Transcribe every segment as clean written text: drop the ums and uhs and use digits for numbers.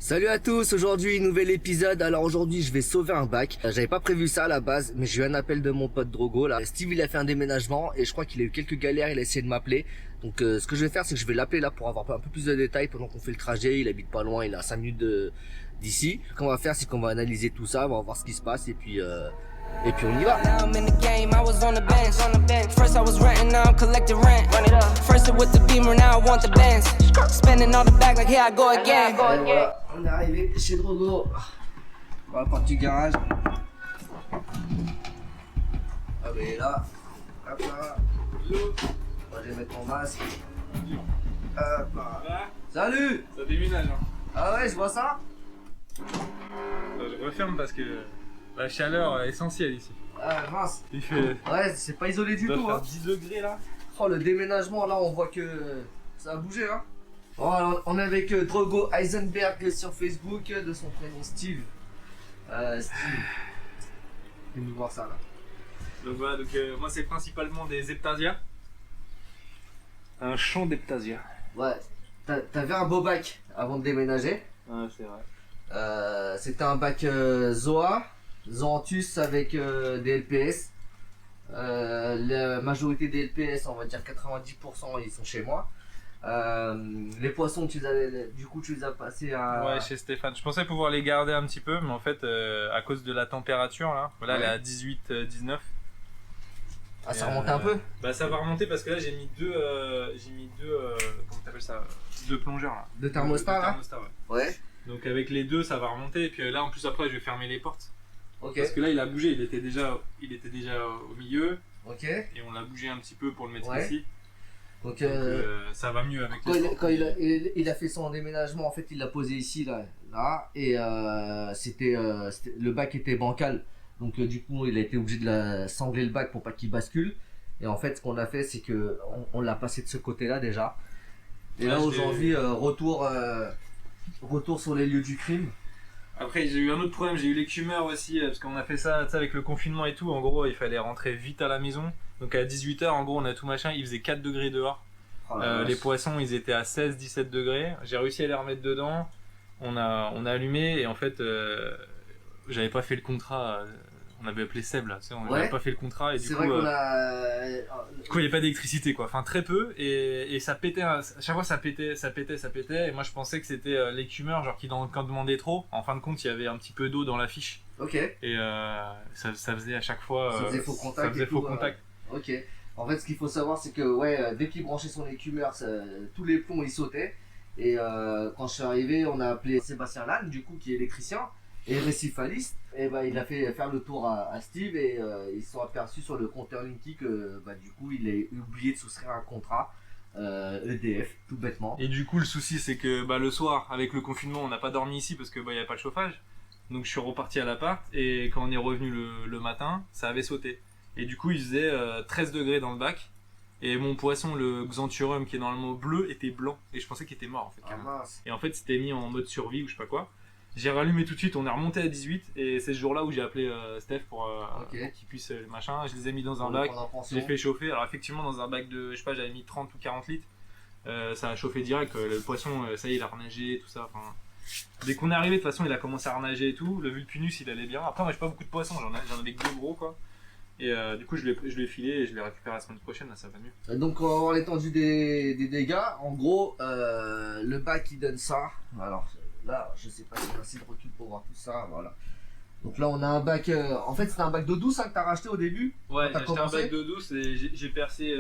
Salut à tous, aujourd'hui nouvel épisode. Alors aujourd'hui je vais sauver un bac. J'avais pas prévu ça à la base, mais j'ai eu un appel de mon pote Drogo là. Steve il a fait un déménagement et je crois qu'il a eu quelques galères, il a essayé de m'appeler. Donc ce que je vais faire c'est que je vais l'appeler là pour avoir un peu plus de détails pendant qu'on fait le trajet. Il habite pas loin, il est à 5 minutes d'ici. Ce qu'on va faire c'est qu'on va analyser tout ça, on va voir ce qui se passe et puis on y va. Now I'm in the game, I was on the bench. First I was renting, now I'm collecting rent. First it was the Beamer, now I want the Benz. Spending all the bag like here I go again. Et voilà, on est arrivé chez Drogo. On va partir du garage. Ah ben il est là. Hop là. Moi je vais mettre mon masque. Hop là. Salut. Ça déménage hein. Ah ouais je vois ça. Je referme parce que la chaleur est essentielle ici. Ah mince. Il fait Ouais c'est pas isolé du il doit tout faire hein. 10 degrés là. Oh le déménagement là on voit que ça a bougé hein. Bon alors, on est avec Drogo Heisenberg sur Facebook, de son prénom Steve. Steve. Viens nous voir ça là. Donc voilà, moi c'est principalement des heptasias. Un champ d'heptasias. Ouais. T'avais un beau bac avant de déménager. Ouais c'est vrai. C'était un bac Zoa, Zoanthus avec des LPS. La majorité des LPS, on va dire 90%, ils sont chez moi. Les poissons, tu les as passés à. Ouais, chez Stéphane. Je pensais pouvoir les garder un petit peu, mais en fait, à cause de la température là, voilà, elle est à 18, 19. Ah, ça remonte un peu. Bah ça va remonter parce que là j'ai mis deux, comment t'appelles ça, deux plongeurs là. De thermostat là. Ouais. Ouais. Donc avec les deux ça va remonter et puis là en plus après je vais fermer les portes. Ok. Parce que là il a bougé, il était déjà au milieu Ok. et on l'a bougé un petit peu pour le mettre Ouais. ici. Donc, Ça va mieux avec quand, les portes. il a fait son déménagement, en fait, il l'a posé ici là, et le bac était bancal. Donc du coup, il a été obligé de sangler le bac pour pas qu'il bascule. Et en fait, ce qu'on a fait, c'est que on l'a passé de ce côté-là déjà. Et Là, là je aujourd'hui, retour sur les lieux du crime. Après j'ai eu un autre problème, j'ai eu l'écumeur aussi parce qu'on a fait ça tu sais, avec le confinement et tout. En gros il fallait rentrer vite à la maison. Donc à 18h en gros on a tout machin, il faisait 4 degrés dehors. Oh la Les vache. poissons ils étaient à 16-17 degrés. J'ai réussi à les remettre dedans. On a allumé et en fait j'avais pas fait le contrat. On avait appelé Seb là, tu sais, on Ouais. avait pas fait le contrat et du C'est coup, vrai qu'on a. du coup il n'y avait pas d'électricité quoi, enfin très peu et ça pétait, à chaque fois ça pétait et moi je pensais que c'était l'écumeur genre quand demandait trop, en fin de compte il y avait un petit peu d'eau dans la fiche Ok. et ça faisait à chaque fois Ça faisait faux contact. ça faisait et faux tout, contact. Ok. En fait, ce qu'il faut savoir, c'est que dès qu'il branchait son écumeur, tous les plombs ils sautaient. Et quand je suis arrivé, on a appelé Sébastien Lannes, du coup, qui est électricien et récifaliste. Et il a fait faire le tour à Steve et ils se sont aperçus sur le compteur Linky que du coup, il a oublié de souscrire un contrat EDF, tout bêtement. Et du coup le souci c'est que le soir avec le confinement on n'a pas dormi ici parce que il n'y avait pas de chauffage. Donc je suis reparti à l'appart et quand on est revenu le matin, ça avait sauté. Et du coup il faisait 13 degrés dans le bac. Et mon poisson, le Xanthurum qui est normalement bleu, était blanc. Et je pensais qu'il était mort en fait. Ah carrément. mince. Et en fait c'était mis en mode survie ou je sais pas quoi. J'ai rallumé tout de suite, on est remonté à 18 et c'est ce jour-là où j'ai appelé Steph pour qu'il puisse machin. Je les ai mis dans un Pour le bac, prendre en pension. j'ai fait chauffer. Alors effectivement dans un bac de, je sais pas, j'avais mis 30 ou 40 litres. Ça a chauffé direct, le poisson, ça y est, il a renagé, tout ça. Enfin, dès qu'on est arrivé, de toute façon, il a commencé à renager et tout. Le vulpinus, il allait bien. Après, moi, j'ai pas beaucoup de poissons, j'en avais que deux gros, quoi. Et du coup, je l'ai filé et je l'ai récupéré la semaine prochaine, là, ça va mieux. Donc, on va voir l'étendue des dégâts. En gros, le bac il donne ça. Alors là, je sais pas si on a assez de recul pour voir tout ça. Voilà. Donc là, on a un bac. En fait, c'était un bac d'eau douce que t'as racheté au début. Ouais, T'as j'ai acheté un commencé bac d'eau douce et j'ai percé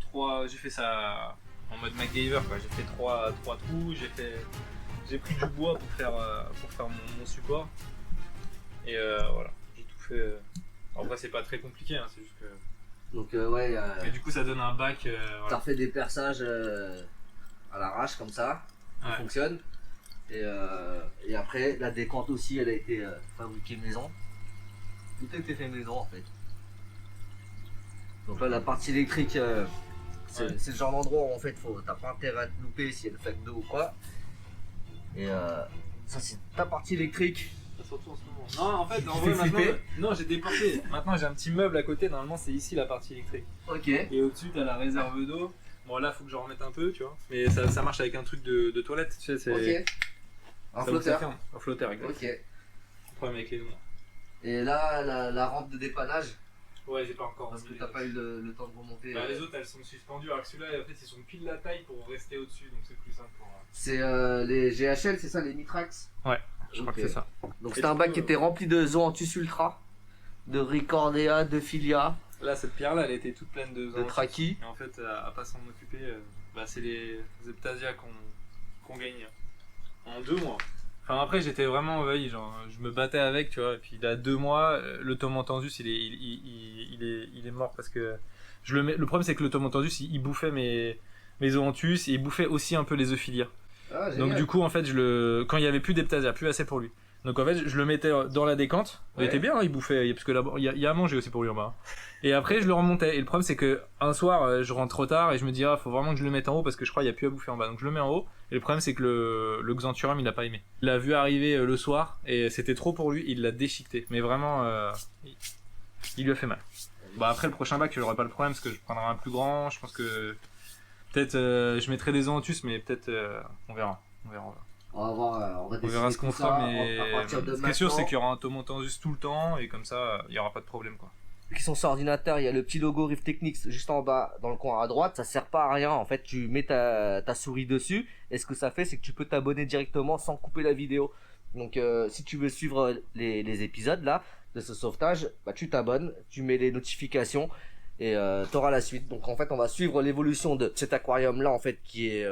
3. J'ai fait ça en mode MacGyver, quoi. J'ai fait 3 trous, j'ai pris du bois pour faire mon support. Et voilà, j'ai tout fait. En vrai, c'est pas très compliqué, hein, c'est juste que. Donc, Et du coup, ça donne un bac. t'as Voilà. refait des perçages à l'arrache comme ça. Ça Ouais. fonctionne. Et après, la décante aussi, elle a été fabriquée maison. Tout a été fait maison en fait. Donc là, la partie électrique, c'est Ouais. c'est le genre d'endroit où en fait, t'as pas intérêt à te louper s'il y a une flaque d'eau ou quoi. Et ça, c'est ta partie électrique. Ça se retrouve en ce moment. Non, en fait, en Tu vrai, fais maintenant. flipper Non, j'ai déporté. Maintenant, j'ai un petit meuble à côté. Normalement, c'est ici la partie électrique. Ok. Et au-dessus, t'as la réserve d'eau. Bon, là, faut que j'en remette un peu, tu vois. Mais ça marche avec un truc de toilette, tu sais. Ok. Un Ça ouvre, ça flotteur. ferme. Un flotteur, exact. Ok. Problème avec les noms. Et là, la rampe de dépannage, Ouais, j'ai pas encore. parce que remis t'as les pas eu autres. le temps de remonter. Les autres elles sont suspendues, alors que celui-là en fait ils sont pile la taille pour rester au-dessus, donc c'est plus simple pour. C'est les GHL, c'est ça, les Mitrax? Ouais, je crois Ok. que c'est ça. Donc Et c'était un du bac coup, qui était rempli de Zoanthus Ultra, de Ricordea, de Filia, Là, cette pierre-là, elle était toute pleine de de zoanthus. Trachy. Et en fait, à pas s'en occuper, c'est les Zeptasia qu'on gagne en 2 mois. Enfin, après, j'étais vraiment envahi, genre, je me battais avec, tu vois, et puis il a 2 mois, le Tomantendus, il est mort parce que. Le problème, c'est que le Tomantendus, il bouffait mes zoanthus et il bouffait aussi un peu les Euphilia. Ah, Donc, du coup, en fait, quand il y avait plus d'Eptasia, plus assez pour lui. Donc, en fait, je le mettais dans la décante. Ouais. Il était bien, hein, il bouffait, parce que là, il y a à manger aussi pour lui en bas. Et après, je le remontais. Et le problème, c'est que un soir, je rentre trop tard et je me dis, faut vraiment que je le mette en haut parce que je crois qu'il n'y a plus à bouffer en bas. Donc, je le mets en haut. Et le problème, c'est que le Xanthurum, il n'a pas aimé. Il l'a vu arriver le soir et c'était trop pour lui. Il l'a déchiqueté. Mais vraiment, il lui a fait mal. Bah, après, le prochain bac, je n'aurai pas le problème parce que je prendrai un plus grand. Je pense que peut-être je mettrai des Zoanthus, mais peut-être on verra. On verra. On va voir, on va On verra ce décider qu'on tout fera, ça mais à partir de ce qui est sûr, maintenant. c'est qu'il y aura un Tomantendus tout le temps et comme ça, il n'y aura pas de problème, quoi. Qui sont sur ordinateur, il y a le petit logo Rift Techniques juste en bas dans le coin à droite, ça sert pas à rien en fait, tu mets ta souris dessus et ce que ça fait c'est que tu peux t'abonner directement sans couper la vidéo. Donc si tu veux suivre les épisodes là de ce sauvetage, bah tu t'abonnes, tu mets les notifications et t'auras la suite. Donc en fait on va suivre l'évolution de cet aquarium là en fait qui est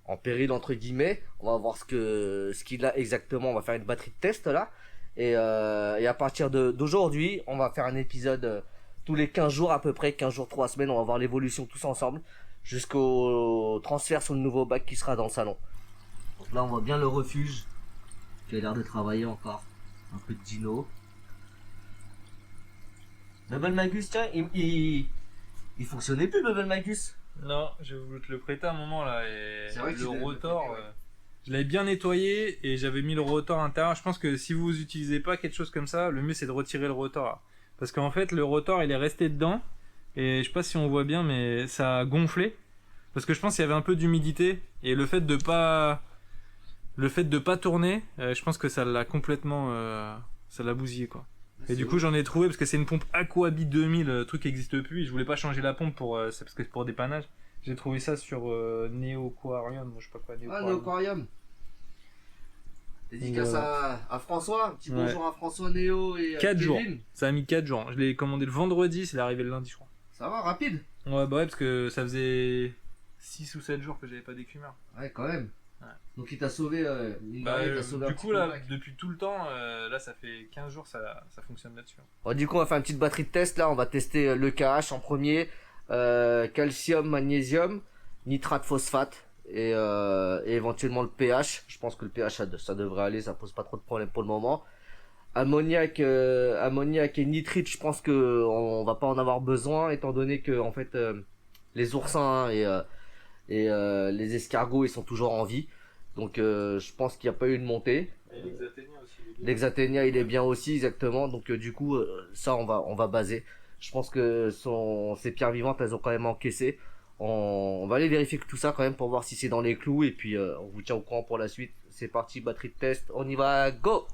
en péril entre guillemets. On va voir ce qu'il a exactement, on va faire une batterie de test là. Et à partir d'aujourd'hui, on va faire un épisode tous les 15 jours à peu près, 15 jours, 3 semaines, on va voir l'évolution tous ensemble, jusqu'au transfert sur le nouveau bac qui sera dans le salon. Donc là on voit bien le refuge, qui a l'air de travailler encore, un peu de dino. Bubble Magus, tiens, il fonctionnait plus Bubble Magus. Non, j'ai voulu te le prêter à un moment là et C'est vrai que le tu l'avais rotor, prêté, ouais. je l'avais bien nettoyé et j'avais mis le rotor à l'intérieur. Je pense que si vous utilisez pas quelque chose comme ça, le mieux c'est de retirer le rotor là. Parce qu'en fait le rotor il est resté dedans et je sais pas si on voit bien mais ça a gonflé. Parce que je pense qu'il y avait un peu d'humidité et le fait de pas tourner, je pense que ça l'a complètement ça l'a bousillé quoi. Et du coup j'en ai trouvé parce que c'est une pompe Aquabit 2000, le truc n'existe plus et je voulais pas changer la pompe c'est parce que c'est pour dépannage. J'ai trouvé ça sur Neoquarium, je sais pas quoi. Ah, Néoquarium. Dédicace à François, un petit Ouais. bonjour à François, Néo et 4 jours. Kevin. Ça a mis 4 jours. Je l'ai commandé le vendredi, c'est arrivé le lundi je crois. Ça va, rapide? Ouais bah ouais parce que ça faisait 6 ou 7 jours que j'avais pas d'écumeur. Ouais, quand même. Ouais. Donc il t'a sauvé, il Bah, t'a sauvé un du petit coup peu là, le bac. depuis tout le temps, là ça fait 15 jours ça fonctionne là-dessus. Bon, du coup, on va faire une petite batterie de test. Là, on va tester le KH en premier, calcium, magnésium, nitrate, phosphate et éventuellement le pH. Je pense que le pH ça devrait aller, ça pose pas trop de problèmes pour le moment. Ammoniac et nitrite, je pense que on va pas en avoir besoin étant donné que en fait les oursins et les escargots ils sont toujours en vie. Donc je pense qu'il n'y a pas eu de montée. Et l'Exaténia aussi. L'Exaténia il est bien aussi exactement. Donc du coup ça on va baser. Je pense que ces pierres vivantes elles ont quand même encaissé. On va aller vérifier tout ça quand même pour voir si c'est dans les clous et puis on vous tient au courant pour la suite. C'est parti, batterie de test, on y va, go!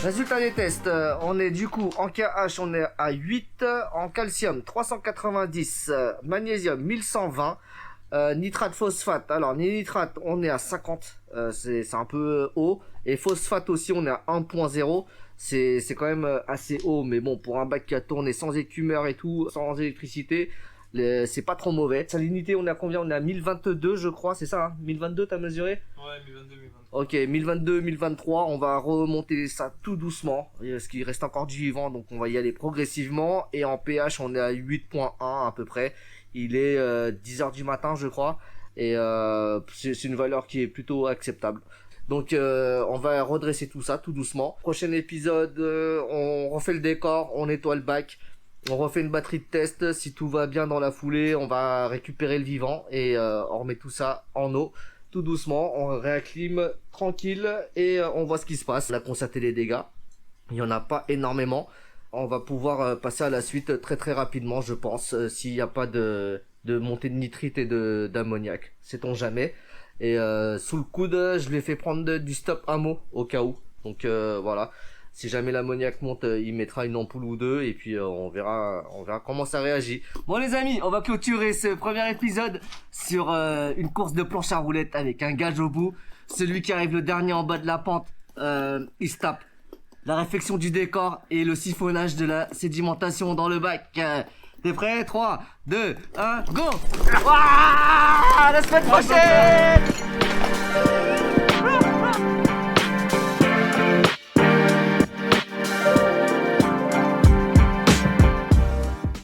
Résultat des tests, on est du coup en KH on est à 8, en calcium 390, magnésium 1120, Nitrate, phosphate. Alors, nitrate, on est à 50. C'est un peu haut. Et phosphate aussi, on est à 1.0. C'est quand même assez haut. Mais bon, pour un bac qui a tourné sans écumeur et tout, sans électricité, c'est pas trop mauvais. Salinité, on est à combien? On est à 1022, je crois. C'est ça, hein? 1022, t'as mesuré? Ouais, 1022, 1023. Ok, 1022, 1023. On va remonter ça tout doucement. Parce qu'il reste encore du vivant. Donc, on va y aller progressivement. Et en pH, on est à 8.1 à peu près. Il est 10h du matin, je crois. Et c'est une valeur qui est plutôt acceptable. Donc on va redresser tout ça tout doucement. Prochain épisode, on refait le décor, on nettoie le bac. On refait une batterie de test. Si tout va bien dans la foulée, on va récupérer le vivant. Et on remet tout ça en eau. Tout doucement, on réacclime tranquille. Et on voit ce qui se passe. On a constaté les dégâts. Il n'y en a pas énormément. On va pouvoir passer à la suite très très rapidement, je pense, s'il n'y a pas de montée de nitrite et d'ammoniac. Sait-on jamais. Et sous le coude, je lui ai fait prendre du stop ammo au cas où. Donc voilà, si jamais l'ammoniac monte, il mettra une ampoule ou deux et puis on verra comment ça réagit. Bon les amis, on va clôturer ce premier épisode sur une course de planche à roulettes avec un gage au bout. Celui qui arrive le dernier en bas de la pente, il se tape la réfection du décor et le siphonnage de la sédimentation dans le bac. T'es prêt? 3, 2, 1, go! Ouah, la semaine prochaine!